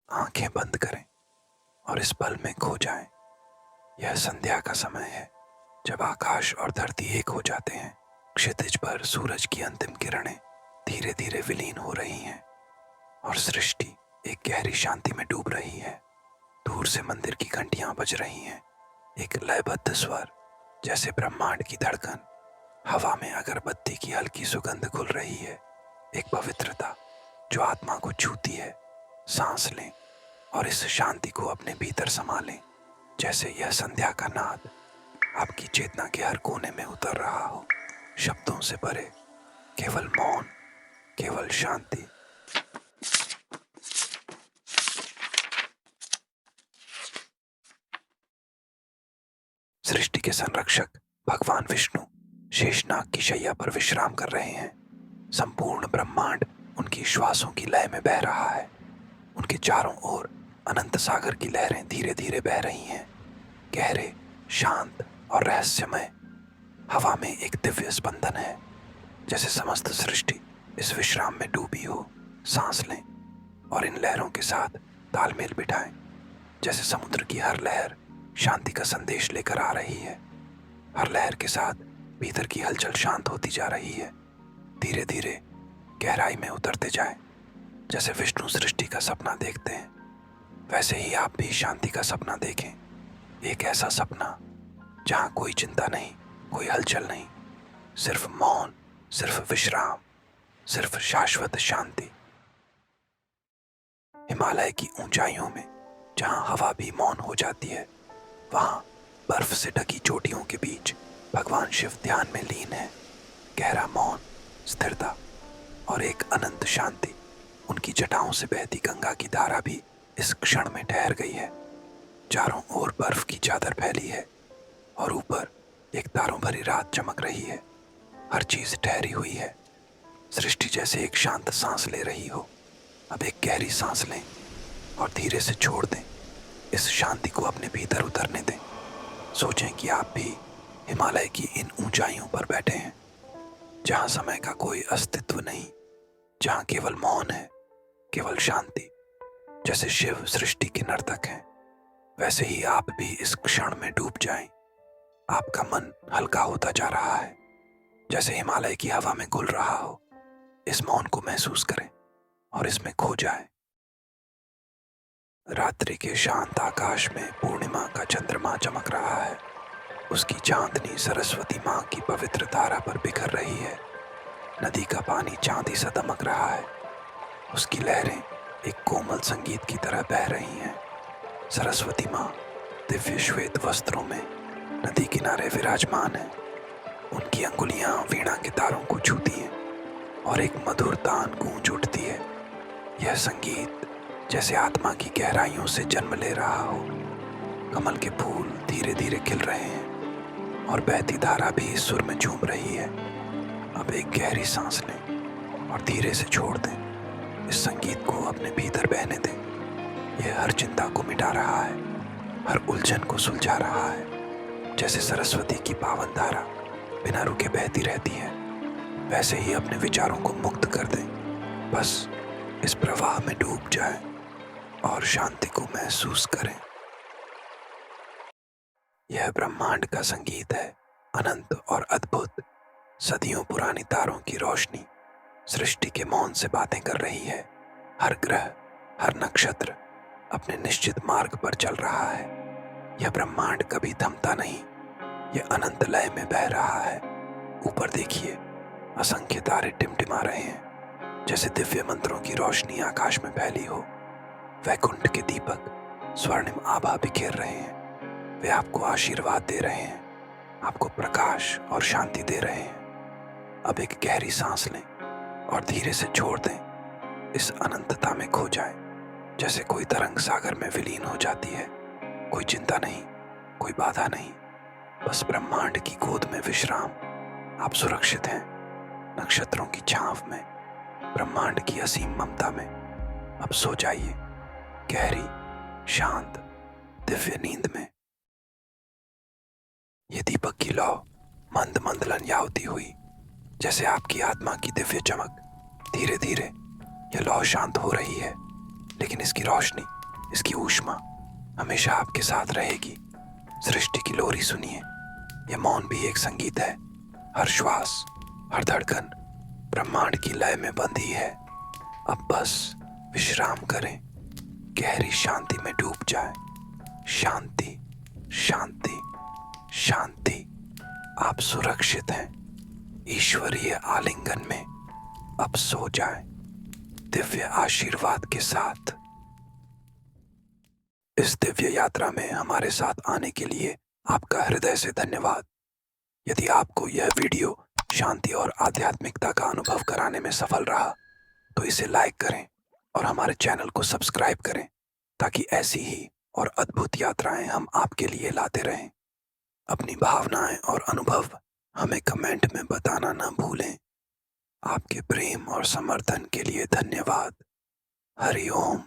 आंखें बंद करें और इस पल में खो जाएं। यह संध्या का समय है, जब आकाश और धरती एक हो जाते हैं। क्षितिज पर सूरज की अंतिम किरणें धीरे धीरे विलीन हो रही हैं और सृष्टि एक गहरी शांति में डूब रही है। दूर से मंदिर की घंटियां बज रही हैं, एक लयबद्ध स्वर, जैसे ब्रह्मांड की धड़कन। हवा में अगरबत्ती की हल्की सुगंध घुल रही है, एक पवित्रता जो आत्मा को छूती है। सांस लें और इस शांति को अपने भीतर समा लें, जैसे यह संध्या का नाद आपकी चेतना के हर कोने में उतर रहा हो, शब्दों से परे, केवल मौन, केवल शांति। सृष्टि के संरक्षक भगवान विष्णु शेषनाग की शैया पर विश्राम कर रहे हैं। संपूर्ण ब्रह्मांड उनकी श्वासों की लय में बह रहा है। उनके चारों ओर अनंत सागर की लहरें धीरे धीरे बह रही हैं, गहरे, शांत और रहस्यमय। हवा में एक दिव्य स्पंदन है, जैसे समस्त सृष्टि इस विश्राम में डूबी हो। सांस लें और इन लहरों के साथ तालमेल बिठाएं, जैसे समुद्र की हर लहर शांति का संदेश लेकर आ रही है। हर लहर के साथ भीतर की हलचल शांत होती जा रही है। धीरे धीरे गहराई में उतरते जाएं। जैसे विष्णु सृष्टि का सपना देखते हैं, वैसे ही आप भी शांति का सपना देखें। एक ऐसा सपना जहां कोई चिंता नहीं, कोई हलचल नहीं, सिर्फ मौन, सिर्फ विश्राम, सिर्फ शाश्वत शांति। हिमालय की ऊंचाइयों में जहां हवा भी मौन हो जाती है, वहां बर्फ से ढकी चोटियों के बीच भगवान शिव ध्यान में लीन है। गहरा मौन, स्थिरता और एक अनंत शांति। उनकी जटाओं से बहती गंगा की धारा भी इस क्षण में ठहर गई है। चारों ओर बर्फ की चादर फैली है और ऊपर एक तारों भरी रात चमक रही है। हर चीज ठहरी हुई है, सृष्टि जैसे एक शांत सांस ले रही हो। अब एक गहरी सांस लें और धीरे से छोड़ दें। इस शांति को अपने भीतर उतरने दें। सोचें कि आप भी हिमालय की इन ऊंचाइयों पर बैठे हैं, जहां समय का कोई अस्तित्व नहीं, जहां केवल मौन है, केवल शांति। जैसे शिव सृष्टि के नर्तक हैं, वैसे ही आप भी इस क्षण में डूब जाएं। आपका मन हल्का होता जा रहा है, जैसे हिमालय की हवा में घुल रहा हो। इस मौन को महसूस करें और इसमें खो जाएं। रात्रि के शांत आकाश में पूर्णिमा का चंद्रमा चमक रहा है। उसकी चांदनी सरस्वती माँ की पवित्र धारा पर बिखर रही है। नदी का पानी चांदी सा दमक रहा है। उसकी लहरें एक कोमल संगीत की तरह बह रही हैं। सरस्वती माँ दिव्य श्वेत वस्त्रों में नदी किनारे विराजमान है। उनकी अंगुलियां वीणा के तारों को छूती हैं और एक मधुर तान गूंज उठती है। यह संगीत जैसे आत्मा की गहराइयों से जन्म ले रहा हो। कमल के फूल धीरे धीरे खिल रहे हैं और बहती धारा भी इस सुर में झूम रही है। अब एक गहरी सांस लें और धीरे से छोड़ दें। इस संगीत को अपने भीतर बहने दें। यह हर चिंता को मिटा रहा है, हर उलझन को सुलझा रहा है। जैसे सरस्वती की पावन धारा बिना रुके बहती रहती है, वैसे ही अपने विचारों को मुक्त कर दें। बस इस प्रवाह में डूब जाएं और शांति को महसूस करें। यह ब्रह्मांड का संगीत है, अनंत और अद्भुत। सदियों पुरानी तारों की रोशनी सृष्टि के मौन से बातें कर रही है। हर ग्रह, हर नक्षत्र अपने निश्चित मार्ग पर चल रहा है। यह ब्रह्मांड कभी थमता नहीं, यह अनंत लय में बह रहा है। ऊपर देखिए, असंख्य तारे टिमटिमा रहे हैं, जैसे दिव्य मंत्रों की रोशनी आकाश में फैली हो। वैकुंठ के दीपक स्वर्णिम आभा बिखेर रहे हैं। वे आपको आशीर्वाद दे रहे हैं, आपको प्रकाश और शांति दे रहे हैं। अब एक गहरी सांस लें और धीरे से छोड़ दें। इस अनंतता में खो जाएं, जैसे कोई तरंग सागर में विलीन हो जाती है। कोई चिंता नहीं, कोई बाधा नहीं, बस ब्रह्मांड की गोद में विश्राम। आप सुरक्षित हैं, नक्षत्रों की छांव में, ब्रह्मांड की असीम ममता में। अब सो जाइए गहरी, शांत, दिव्य नींद में। ये दीपक की लौ मंद मंद लंजावती हुई, जैसे आपकी आत्मा की दिव्य चमक। धीरे धीरे यह लौ शांत हो रही है। लेकिन इसकी रोशनी, इसकी ऊष्मा हमेशा आपके साथ रहेगी। सृष्टि की लोरी सुनिए, यह मौन भी एक संगीत है। हर श्वास, हर धड़कन ब्रह्मांड की लय में बंधी है। अब बस विश्राम करें, गहरी शांति में डूब जाए। शांति, शांति, शांति। आप सुरक्षित हैं, ईश्वरीय आलिंगन में। अब सो जाएं, दिव्य आशीर्वाद के साथ। इस दिव्य यात्रा में हमारे साथ आने के लिए आपका हृदय से धन्यवाद। यदि आपको यह वीडियो शांति और आध्यात्मिकता का अनुभव कराने में सफल रहा तो इसे लाइक करें और हमारे चैनल को सब्सक्राइब करें, ताकि ऐसी ही और अद्भुत यात्राएं हम आपके लिए लाते रहें। अपनी भावनाएं और अनुभव हमें कमेंट में बताना ना भूलें। आपके प्रेम और समर्थन के लिए धन्यवाद। हरि ओम।